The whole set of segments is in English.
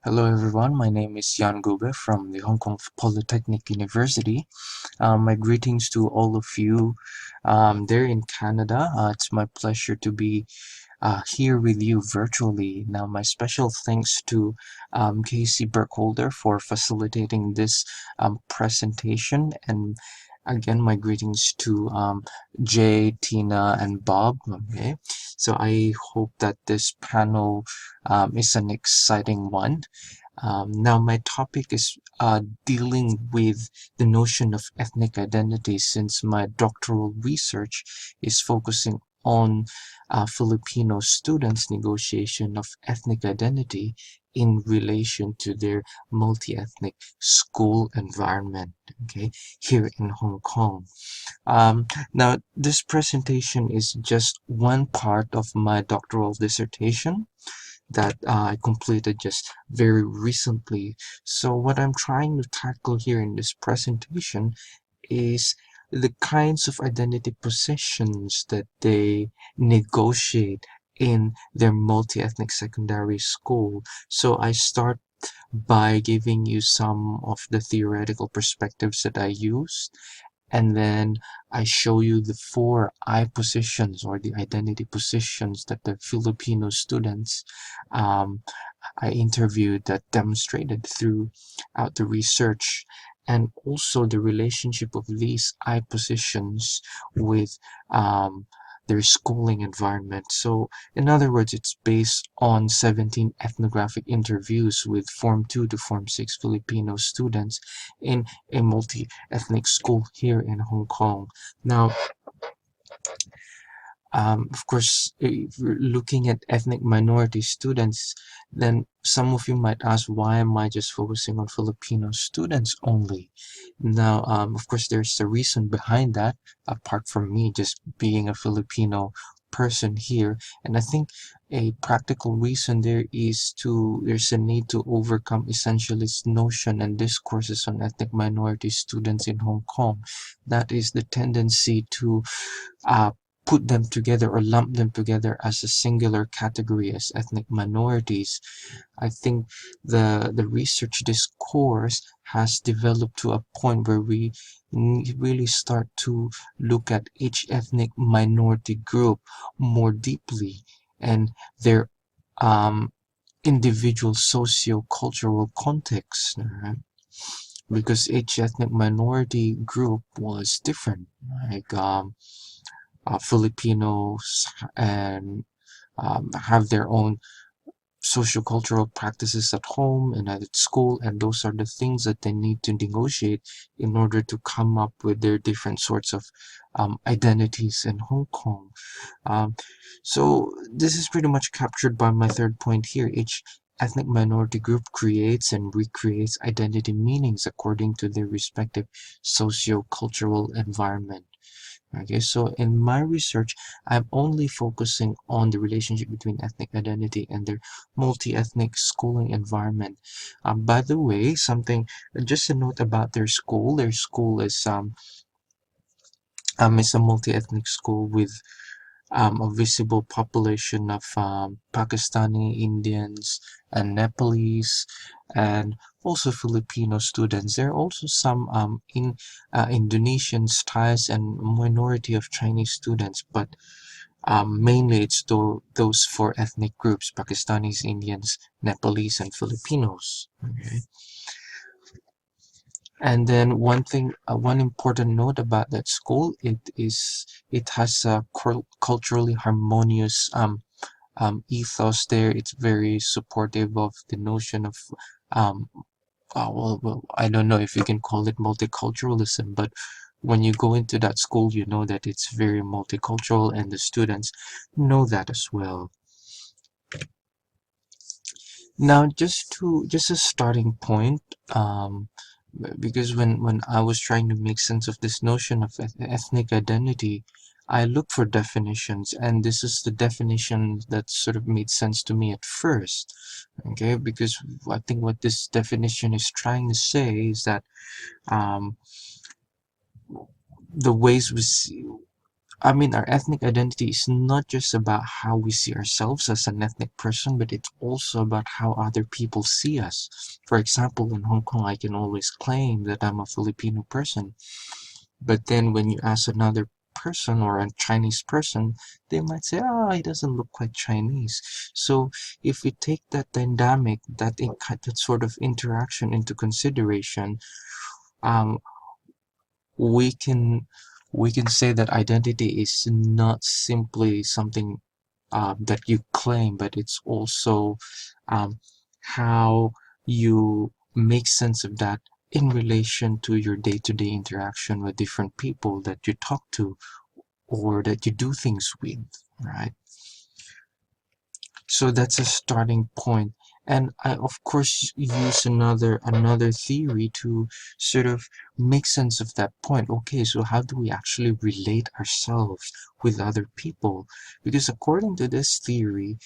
Hello everyone, my name is Gube from the Hong Kong Polytechnic University. My greetings to all of you there in Canada. It's my pleasure to be here with you virtually. Now, my special thanks to Casey Burkholder for facilitating this presentation, and again, my greetings to Jay, Tina, and Bob. Okay, so I hope that this panel is an exciting one. Now, my topic is dealing with the notion of ethnic identity, since my doctoral research is focusing on Filipino students' negotiation of ethnic identity in relation to their multi-ethnic school environment, okay, here in Hong Kong. Now, this presentation is just one part of my doctoral dissertation that I completed just very recently. So what I'm trying to tackle here in this presentation is the kinds of identity positions that they negotiate in their multi-ethnic secondary school. So I start by giving you some of the theoretical perspectives that I used, and then I show you the four I positions or the identity positions that the Filipino students um, I interviewed that demonstrated throughout the research, and also the relationship of these I positions with their schooling environment. So in other words, it's based on 17 ethnographic interviews with Form 2 to Form 6 Filipino students in a multi-ethnic school here in Hong Kong. Now, of course, if you're looking at ethnic minority students, then some of you might ask, why am I just focusing on Filipino students only? Now, of course, there's a reason behind that, apart from me just being a Filipino person here. And I think a practical reason there's a need to overcome essentialist notion and discourses on ethnic minority students in Hong Kong. That is the tendency to uh, put them together or lump them together as a singular category as ethnic minorities. I think the research discourse has developed to a point where we really start to look at each ethnic minority group more deeply and their um, individual socio-cultural context, right? Because each ethnic minority group was different. Like Filipinos and have their own sociocultural practices at home and at school, and those are the things that they need to negotiate in order to come up with their different sorts of identities in Hong Kong. Um, so this is pretty much captured by my third point here. Each ethnic minority group creates and recreates identity meanings according to their respective socio-cultural environment. Okay, so in my research, I'm only focusing on the relationship between ethnic identity and their multi-ethnic schooling environment. By the way, just a note about their school. Their school is a multi-ethnic school with a visible population of Pakistani, Indians, and Nepalese, and also Filipino students. There are also some Indonesians, Thais, and minority of Chinese students, but mainly it's those four ethnic groups: Pakistanis, Indians, Nepalese, and Filipinos. Okay. And then one important note about that school, it has a culturally harmonious ethos there. It's very supportive of the notion of I don't know if you can call it multiculturalism, but when you go into that school, you know that it's very multicultural, and the students know that as well. Now, just a starting point, because when I was trying to make sense of this notion of ethnic identity, I looked for definitions, and this is the definition that sort of made sense to me at first. Okay, because I think what this definition is trying to say is that um, the ways we see, I mean, our ethnic identity is not just about how we see ourselves as an ethnic person, but it's also about how other people see us. For example, in Hong Kong, I can always claim that I'm a Filipino person, but then when you ask another person or a Chinese person, they might say, "Oh, he doesn't look quite Chinese." So if we take that dynamic, that sort of interaction into consideration, um, we can we can say that identity is not simply something that you claim, but it's also um, how you make sense of that in relation to your day-to-day interaction with different people that you talk to or that you do things with, right? So that's a starting point. And I of course use another theory to sort of make sense of that point. Okay, so how do we actually relate ourselves with other people? Because according to this theory,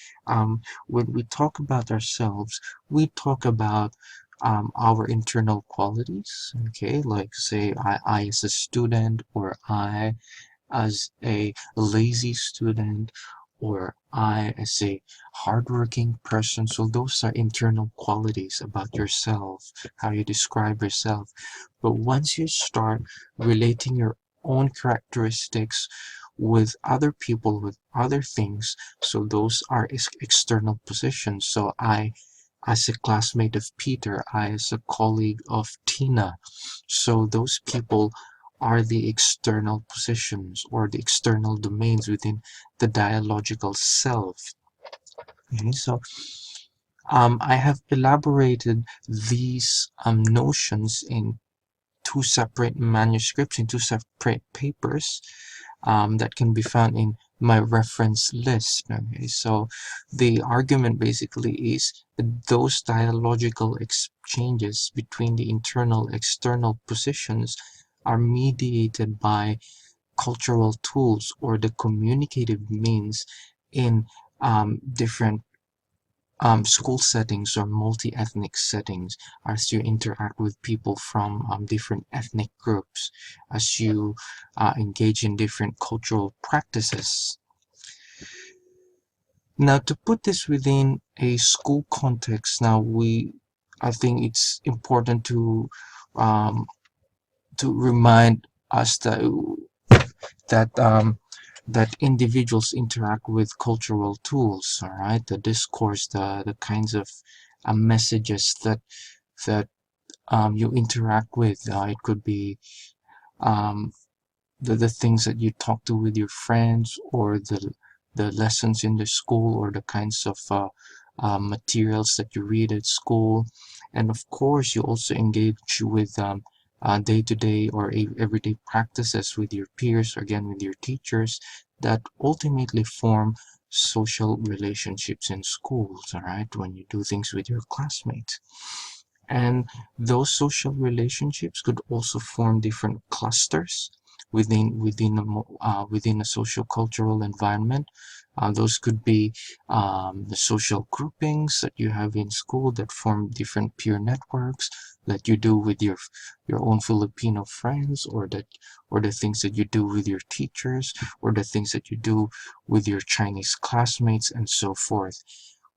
when we talk about ourselves, we talk about our internal qualities. Okay, like say I as a student, or I as a lazy student, or I as a hardworking person. So those are internal qualities about yourself, how you describe yourself. But once you start relating your own characteristics with other people, with other things, so those are external positions. So I as a classmate of Peter, I as a colleague of Tina. So those people are the external positions or the external domains within the dialogical self. Okay, so I have elaborated these notions in two separate manuscripts, in two separate papers that can be found in my reference list. Okay, so the argument basically is that those dialogical exchanges between the internal external positions are mediated by cultural tools or the communicative means in different school settings or multi-ethnic settings, as you interact with people from different ethnic groups, as you engage in different cultural practices. Now, to put this within a school context, I think it's important to remind us that that individuals interact with cultural tools, all right? The discourse, the kinds of messages that you interact with. It could be um, the things that you talk to with your friends, or the lessons in the school, or the kinds of materials that you read at school. And of course you also engage with day-to-day or everyday practices with your peers, or again with your teachers, that ultimately form social relationships in schools, all right, when you do things with your classmates. And those social relationships could also form different clusters within a social cultural environment. Those could be the social groupings that you have in school that form different peer networks that you do with your own Filipino friends, or the things that you do with your teachers, or the things that you do with your Chinese classmates, and so forth,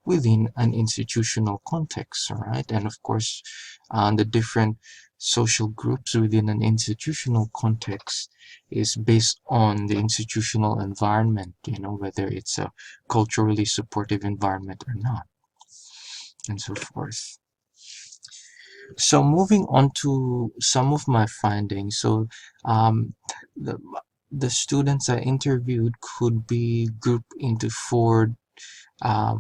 within an institutional context, all right? And of course, the different social groups within an institutional context is based on the institutional environment, whether it's a culturally supportive environment or not, and so forth. So moving on to some of my findings. So um, the, the students I interviewed could be grouped into uh,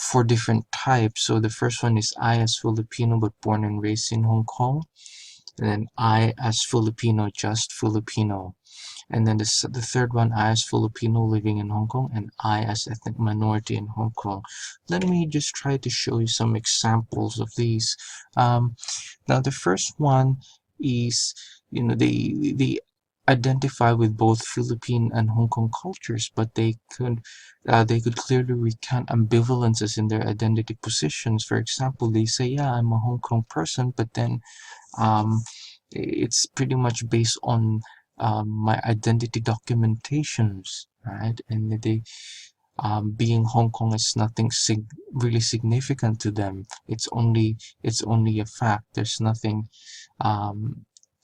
four different types. So the first one is I as Filipino but born and raised in Hong Kong, and then I as Filipino, just Filipino, and then the third one, I as Filipino living in Hong Kong, and I as ethnic minority in Hong Kong. Let me just try to show you some examples of these. Now the first one is, they identify with both Philippine and Hong Kong cultures, but they could clearly recount ambivalences in their identity positions. For example, they say, "Yeah, I'm a Hong Kong person," but then it's pretty much based on my identity documentations, right? And they being Hong Kong is nothing really significant to them. It's only a fact. There's nothing.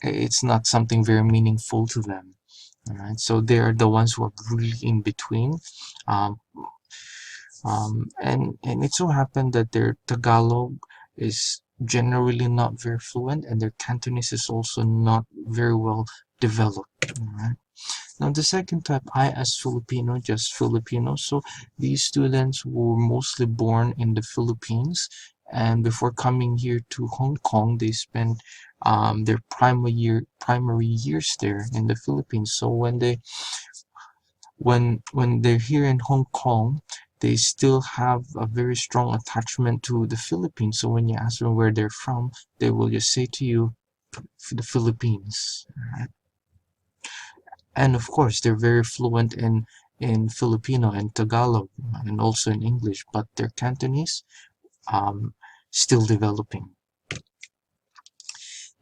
It's not something very meaningful to them. All right, so they are the ones who are really in between. Um, and it so happened that their Tagalog is generally not very fluent, and their Cantonese is also not very well developed. All right. Now, the second type, I as Filipino, just Filipino. So these students were mostly born in the Philippines, and before coming here to Hong Kong, they spent their primary years there in the Philippines. So when they're here in Hong Kong, they still have a very strong attachment to the Philippines. So when you ask them where they're from, they will just say to you, the Philippines. Right? And of course, they're very fluent in Filipino and Tagalog, and also in English, but their Cantonese um, still developing.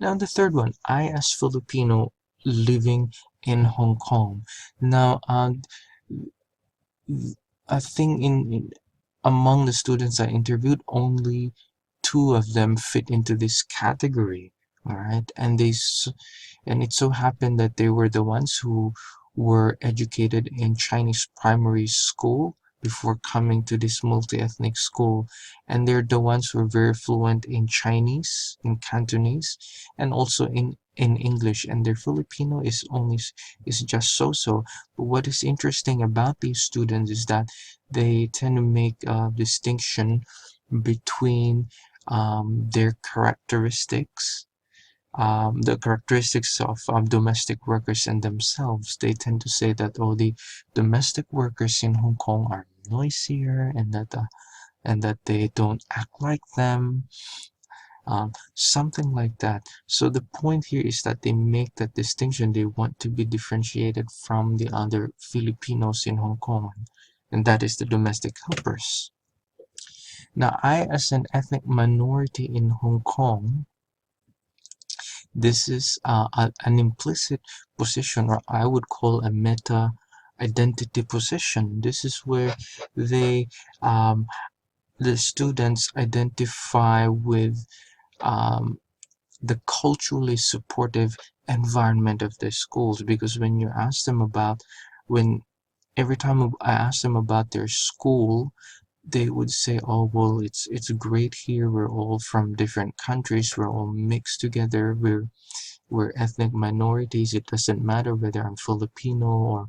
Now, the third one, I as Filipino living in Hong Kong. Now, I think among the students I interviewed, only two of them fit into this category. All right, and it so happened that they were the ones who were educated in Chinese primary school before coming to this multi-ethnic school, and they're the ones who are very fluent in Chinese, in Cantonese, and also in English, and their Filipino is just so. But what is interesting about these students is that they tend to make a distinction between their characteristics, the characteristics of domestic workers and themselves. They tend to say that, oh, the domestic workers in Hong Kong are noisier, and that they don't act like them, something like that. So the point here is that they make that distinction. They want to be differentiated from the other Filipinos in Hong Kong, and that is the domestic helpers. Now, I, as an ethnic minority in Hong Kong, this is an implicit position, or I would call a meta identity position. This is where they, the students identify with um, the culturally supportive environment of their schools, because when you ask them about, when every time I ask them about their school, they would say, oh, well, it's great here, we're all from different countries, we're all mixed together, we're ethnic minorities. It doesn't matter whether I'm Filipino or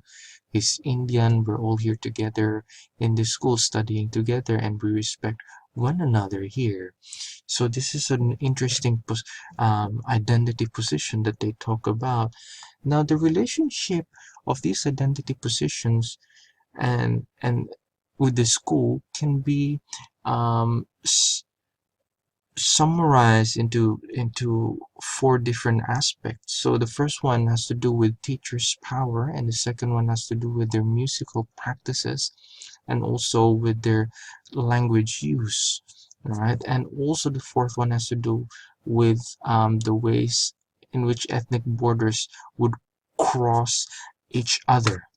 he's Indian. We're all here together in the school studying together, and we respect one another here. So this is an interesting identity position that they talk about. Now, the relationship of these identity positions and with the school can be um, summarized into four different aspects. So the first one has to do with teachers' power, and the second one has to do with their musical practices, and also with their language use. All right, and also the fourth one has to do with the ways in which ethnic borders would cross each other.